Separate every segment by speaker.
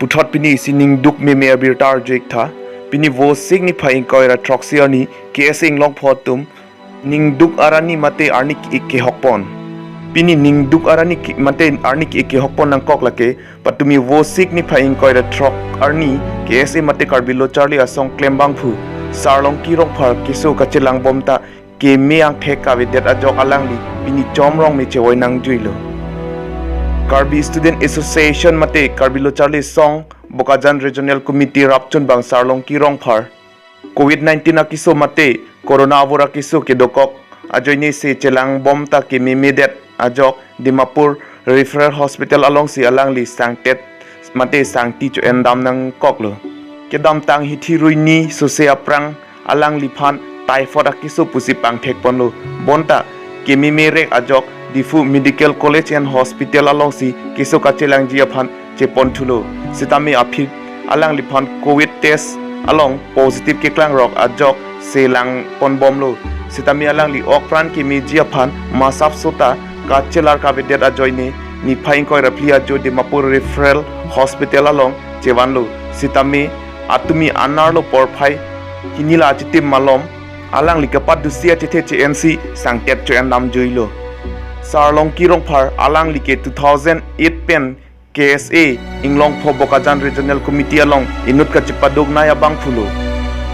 Speaker 1: puthot pini sining duk me abirtar jek tha pini vo signifying koira troxiani kesing long photum ning duk arani mate arnik ikke hokpon pini ning duk arani mate arnik ikke hokpon nang kok lake patumi vo signifying koira trok arni kese mate karbilo charlie asong klembang phu sarlong kirong phar kisu kachelang bomta ke meang theka videt ajok alangli pini chomrong me chewoi nang juilo Karbi Student Association mate Karbilo Charlie Song Bokajan Regional Committee Rapchun bang sarlong kirong phar COVID-19 akiso mate corona avura kiso kedokok ajoini se chelang bomta ke memedet ajok Dimapur Referral Hospital along si alangli sangtet mate sangti cho endam nang koklo kedam tang hithi ruini sose aprang alang liphan typhoid akiso pusi pang thek ponlo bonta ke memere ajok Difu Medical College and Hospital along si kiso kachelang jiaphan chepon thulo sitami aphik alang liphan COVID test along positive ke klang rok ajok selang pon bomlo sitami alang li okpran ki mi jiaphan masap sota kachelar ka videt ajoini ni phaing koi raplia jo Dimapur Referral Hospital along chewanlo sitami atumi anarlo porphai hinila chitim malom alang likapat dusia chithe CNC sangtet cho nam joilo Sarlong kirong phar alang like 2008 pen KSA inglong pho Bokajan Regional Committee along inut ka chipadog na yabang phulo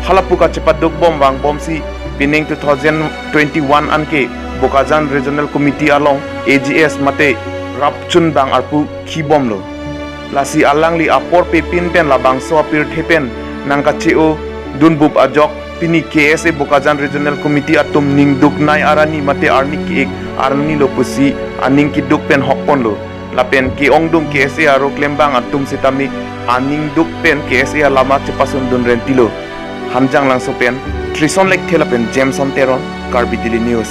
Speaker 1: halapu ka chipadog bom wang bom si pining 2021 anke Bokajan Regional Committee along AGS mate rapchun bang arpu khibom lo lasi alang li apor pe pin pen labang so apir thepen nang ka cheo dunbub ajok pini KSA Bokajan Regional Committee atum ning duk nai arani mate arni ki ek arni lo pusi aning ki duk pen hokpon lo lapen ki ongdum KSA aro klembang atum sitami aning duk pen KSA lama chepasun dun rentilo hamjang lang so pen trison lek thela pen Jameson Teron Karbi Daily News